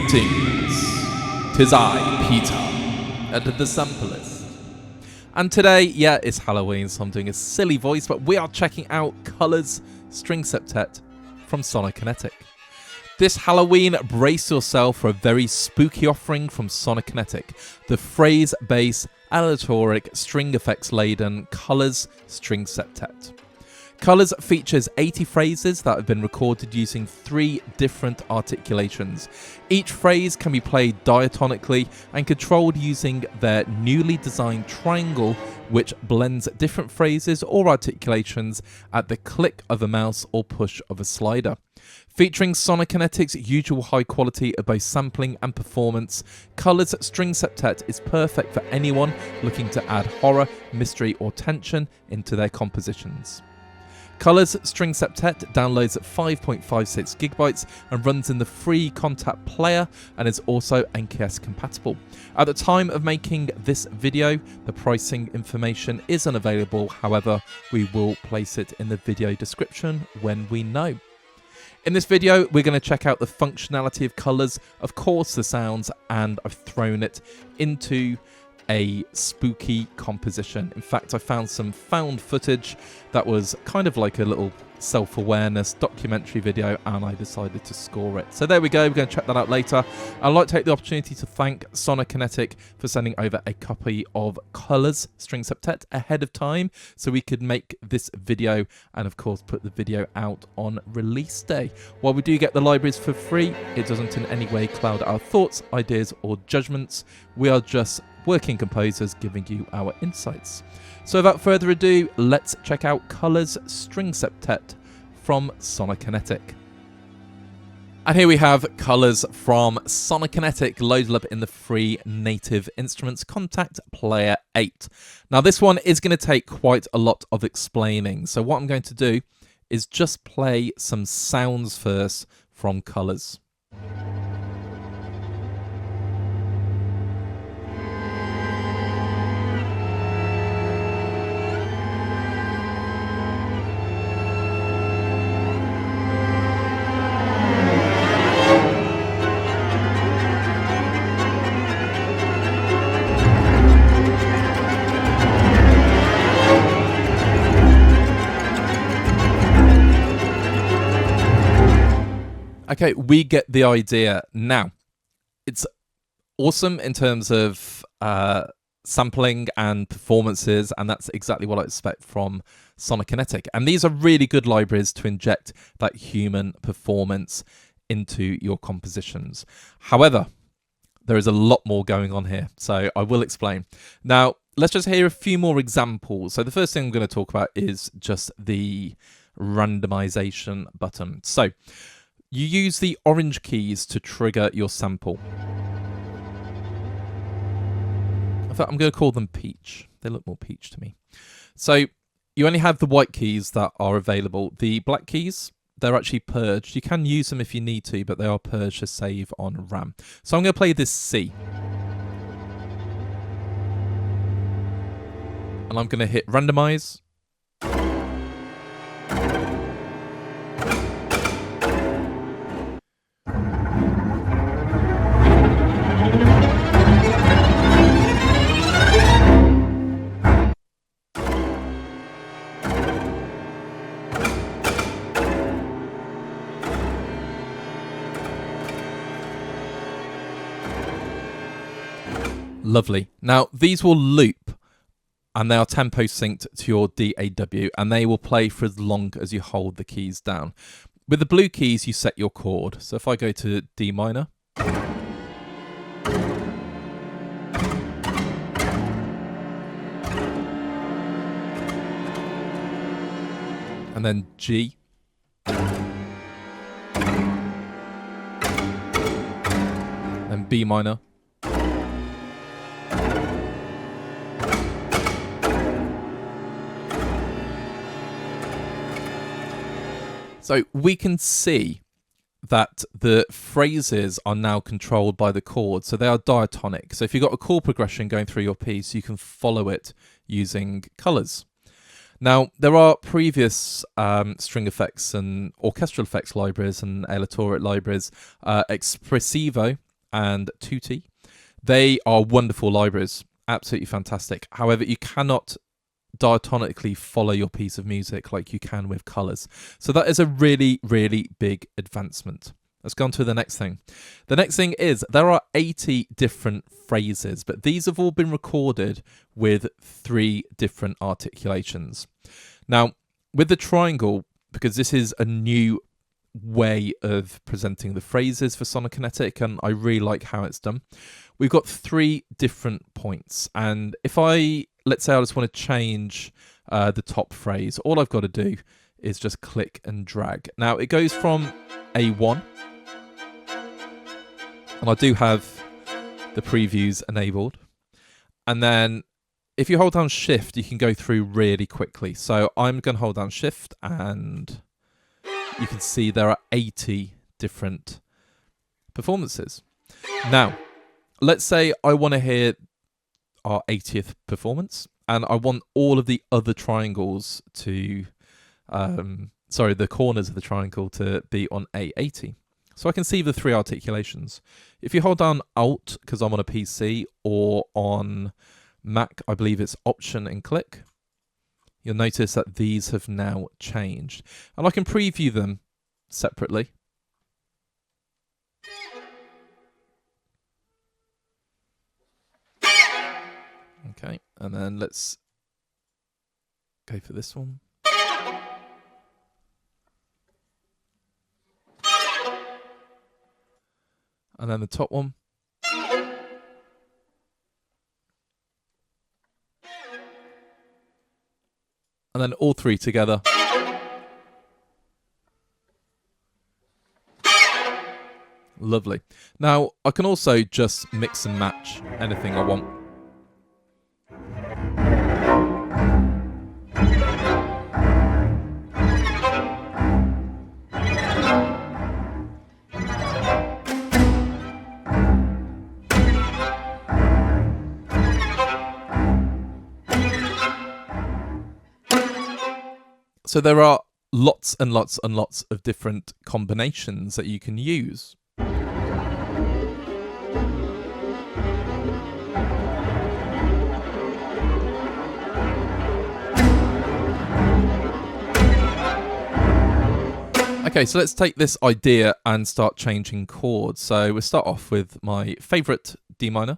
Greetings, 'tis I, Peter, and the samplist. And today, yeah, it's Halloween, so I'm doing a silly voice, but we are checking out Colours String Septet from Sonokinetic. This Halloween, brace yourself for a very spooky offering from Sonokinetic, the phrase bass aleatoric string effects laden Colours String Septet. Colours features 80 phrases that have been recorded using 3 different articulations. Each phrase can be played diatonically and controlled using their newly designed triangle, which blends different phrases or articulations at the click of a mouse or push of a slider. Featuring Sonokinetic's usual high quality of both sampling and performance, Colours String Septet is perfect for anyone looking to add horror, mystery or tension into their compositions. Colours String Septet downloads at 5.56 GB and runs in the free Contact Player and is also NKS compatible. At the time of making this video, the pricing information is unavailable, however, we will place it in the video description when we know. In this video, we're going to check out the functionality of Colours, of course the sounds, and I've thrown it into a spooky composition. In fact, I found some found footage that was kind of like a little self-awareness documentary video, and I decided to score it. So there we go, we're going to check that out later. I'd like to take the opportunity to thank Sonokinetic for sending over a copy of Colours String Septet ahead of time so we could make this video and of course put the video out on release day. While we do get the libraries for free, it doesn't in any way cloud our thoughts, ideas or judgments. We are just working composers giving you our insights. So without further ado, let's check out Colours String Septet from Sonokinetic. And here we have Colours from Sonokinetic loaded up in the free Native Instruments Contact Player 8. Now this one is going to take quite a lot of explaining, so what I'm going to do is just play some sounds first from Colours. Okay, we get the idea. Now, it's awesome in terms of sampling and performances, and that's exactly what I expect from Sonokinetic. And these are really good libraries to inject that human performance into your compositions. However, there is a lot more going on here, so I will explain. Now, let's just hear a few more examples. So the first thing I'm going to talk about is just the randomization button. So you use the orange keys to trigger your sample. In fact, I'm going to call them peach. They look more peach to me. So you only have the white keys that are available. The black keys, they're actually purged. You can use them if you need to, but they are purged to save on RAM. So I'm going to play this C. And I'm going to hit randomize. Lovely. Now, these will loop, and they are tempo synced to your DAW, and they will play for as long as you hold the keys down. With the blue keys, you set your chord. So if I go to D minor, and then G, then B minor, so we can see that the phrases are now controlled by the chords, so they are diatonic. So if you've got a chord progression going through your piece, you can follow it using colours. Now, there are previous string effects and orchestral effects libraries and aleatoric libraries. Expressivo and tutti. They are wonderful libraries, absolutely fantastic. However, you cannot diatonically follow your piece of music like you can with colours. So that is a really, really big advancement. Let's go on to the next thing. The next thing is there are 80 different phrases, but these have all been recorded with 3 different articulations. Now, with the triangle, because this is a new way of presenting the phrases for Sonokinetic, and I really like how it's done, we've got 3 different points. And if let's say I just want to change the top phrase, all I've got to do is just click and drag. Now, it goes from A1, and I do have the previews enabled. And then if you hold down Shift, you can go through really quickly. So I'm going to hold down Shift, and you can see there are 80 different performances. Now, let's say I want to hear our 80th performance, and I want all of the other triangles to, the corners of the triangle to be on A80. So I can see the 3 articulations. If you hold down Alt, because I'm on a PC, or on Mac, I believe it's Option and click, you'll notice that these have now changed. And I can preview them separately. Okay, and then let's go for this one. And then the top one. And then all 3 together. Lovely. Now, I can also just mix and match anything I want. So there are lots and lots and lots of different combinations that you can use. Okay, so let's take this idea and start changing chords. So we'll start off with my favourite D minor.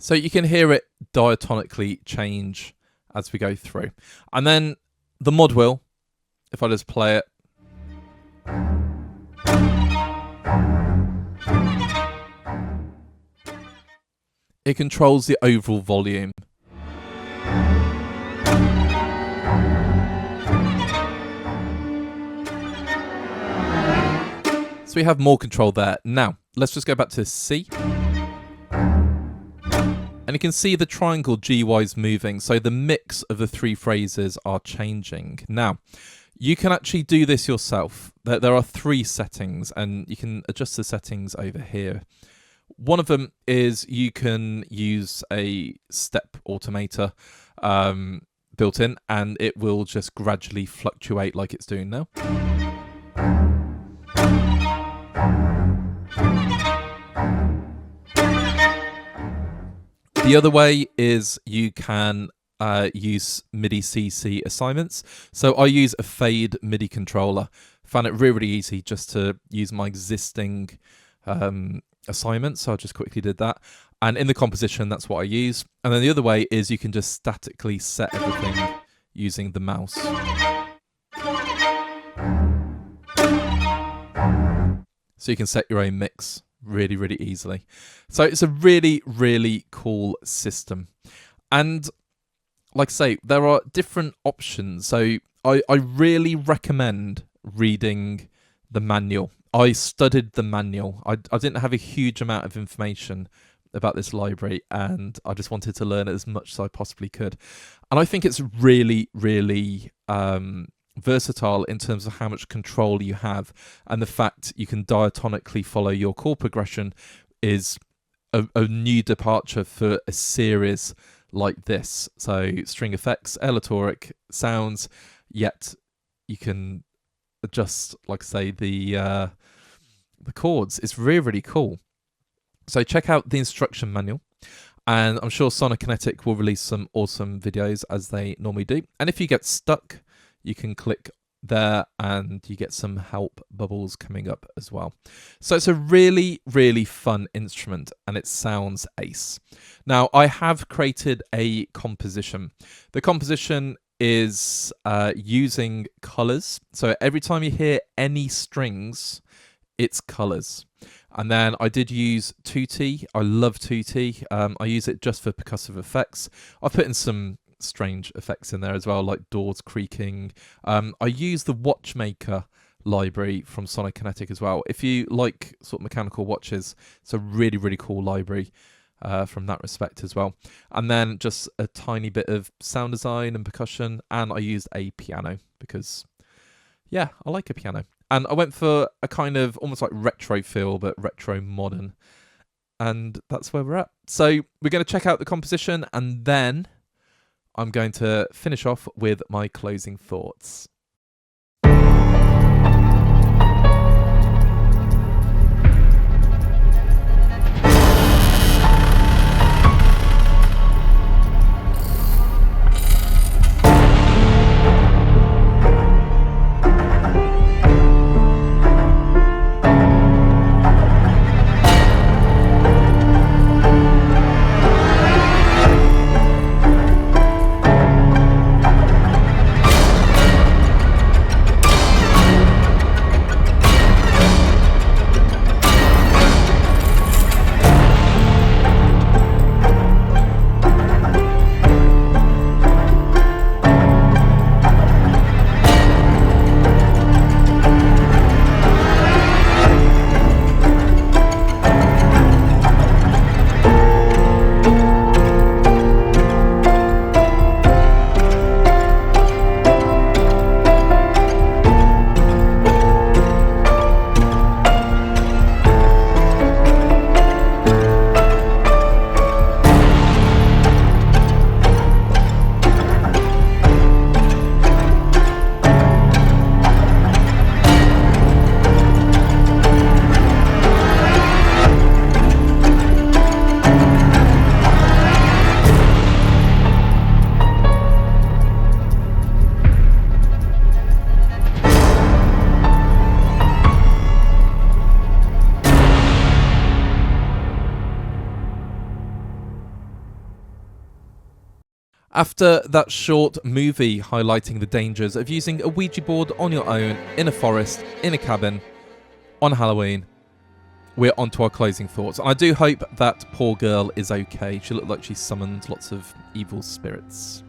So you can hear it diatonically change as we go through. And then the mod wheel, if I just play it. It controls the overall volume. So we have more control there. Now, let's just go back to C. And you can see the triangle G-wise moving, so the mix of the 3 phrases are changing. Now, you can actually do this yourself. There are 3 settings, and you can adjust the settings over here. One of them is you can use a step automator built in, and it will just gradually fluctuate like it's doing now. The other way is you can use MIDI CC assignments. So I use a fade MIDI controller. Found it really, really easy just to use my existing assignments. So I just quickly did that. And in the composition, that's what I use. And then the other way is you can just statically set everything using the mouse. So you can set your own mix really, really easily. So it's a really, really cool system. And like I say, there are different options. So I really recommend reading the manual. I studied the manual. I didn't have a huge amount of information about this library, and I just wanted to learn as much as I possibly could. And I think it's really, really versatile in terms of how much control you have, and the fact you can diatonically follow your chord progression is a new departure for a series like this. So string effects, aleatoric sounds, yet you can adjust, like I say, the chords. It's really, really cool. So check out the instruction manual, and I'm sure Sonokinetic will release some awesome videos as they normally do. And if you get stuck, you can click there and you get some help bubbles coming up as well. So it's a really, really fun instrument and it sounds ace. Now, I have created a composition. The composition is using colors. So every time you hear any strings, it's colors. And then I did use tutti. I love tutti. I use it just for percussive effects. I've put in some strange effects in there as well, like doors creaking. I use the watchmaker library from Sonokinetic as well. If you like sort of mechanical watches, it's a really, really cool library from that respect as well. And then just a tiny bit of sound design and percussion, and I used a piano because, yeah, I like a piano. And I went for a kind of almost like retro feel, but retro modern. And that's where we're at. So we're going to check out the composition, and then I'm going to finish off with my closing thoughts. After that short movie highlighting the dangers of using a Ouija board on your own, in a forest, in a cabin, on Halloween, we're on to our closing thoughts. And I do hope that poor girl is okay. She looked like she summoned lots of evil spirits.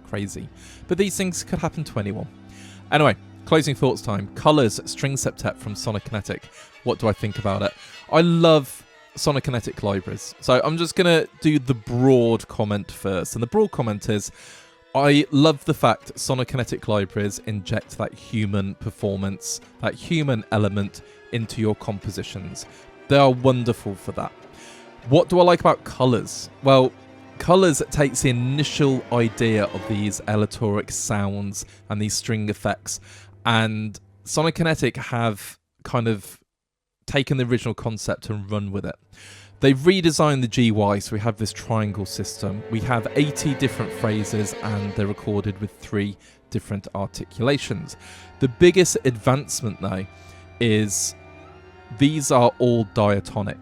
Crazy. But these things could happen to anyone. Anyway, closing thoughts time. Colours, string septet from Sonokinetic. What do I think about it? I love Sonokinetic libraries. So I'm just going to do the broad comment first. And the broad comment is, I love the fact Sonokinetic libraries inject that human performance, that human element into your compositions. They are wonderful for that. What do I like about colours? Well, colours takes the initial idea of these aleatoric sounds and these string effects, and Sonokinetic have kind of taken the original concept and run with it. They've redesigned the GY, so we have this triangle system. We have 80 different phrases and they're recorded with 3 different articulations. The biggest advancement though is these are all diatonic.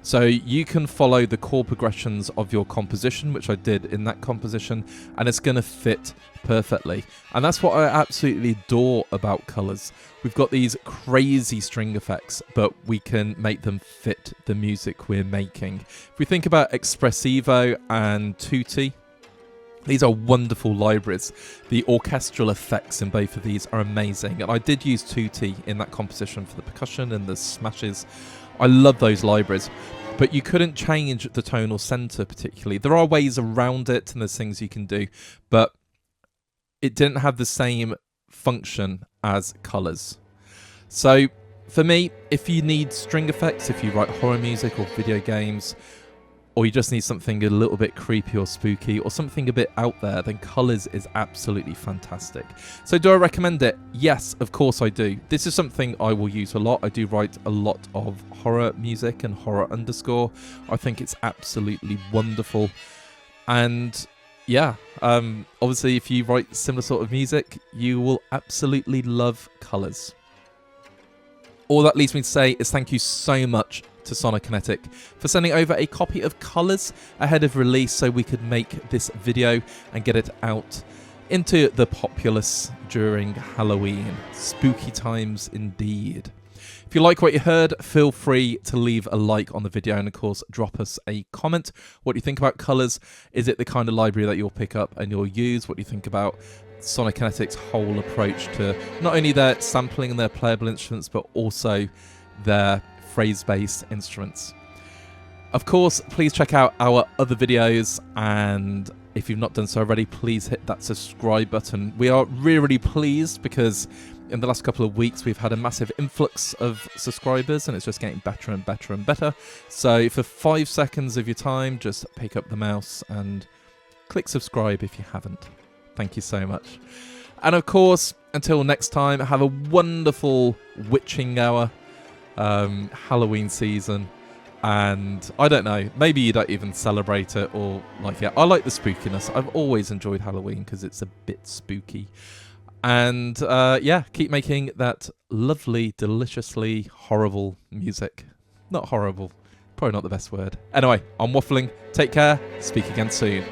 So you can follow the chord progressions of your composition, which I did in that composition, and it's going to fit perfectly. And that's what I absolutely adore about colours. We've got these crazy string effects, but we can make them fit the music we're making. If we think about Espressivo and Tutti, these are wonderful libraries. The orchestral effects in both of these are amazing. And I did use Tutti in that composition for the percussion and the smashes. I love those libraries. But you couldn't change the tonal center particularly. There are ways around it and there's things you can do, but it didn't have the same function as colours. So for me, if you need string effects, if you write horror music or video games, or you just need something a little bit creepy or spooky or something a bit out there, then colours is absolutely fantastic. So do I recommend it? Yes, of course I do. This is something I will use a lot. I do write a lot of horror music and horror underscore. I think it's absolutely wonderful. And yeah, obviously if you write similar sort of music, you will absolutely love colours. All that leaves me to say is thank you so much to Sonokinetic for sending over a copy of Colours ahead of release so we could make this video and get it out into the populace during Halloween. Spooky times indeed. If you like what you heard, feel free to leave a like on the video and of course drop us a comment. What do you think about Colours? Is it the kind of library that you'll pick up and you'll use? What do you think about Sonokinetic's whole approach to not only their sampling and their playable instruments, but also their phrase-based instruments? Of course, please check out our other videos, and if you've not done so already, please hit that subscribe button. We are really pleased because in the last couple of weeks we've had a massive influx of subscribers and it's just getting better and better and better. So for 5 seconds of your time, just pick up the mouse and click subscribe if you haven't. Thank you so much. And of course, until next time, have a wonderful witching hour, Halloween season. And I don't know, maybe you don't even celebrate it or like it. I like the spookiness. I've always enjoyed Halloween because it's a bit spooky. And yeah, keep making that lovely, deliciously horrible music. Not horrible, probably not the best word. Anyway, I'm waffling. Take care. Speak again soon.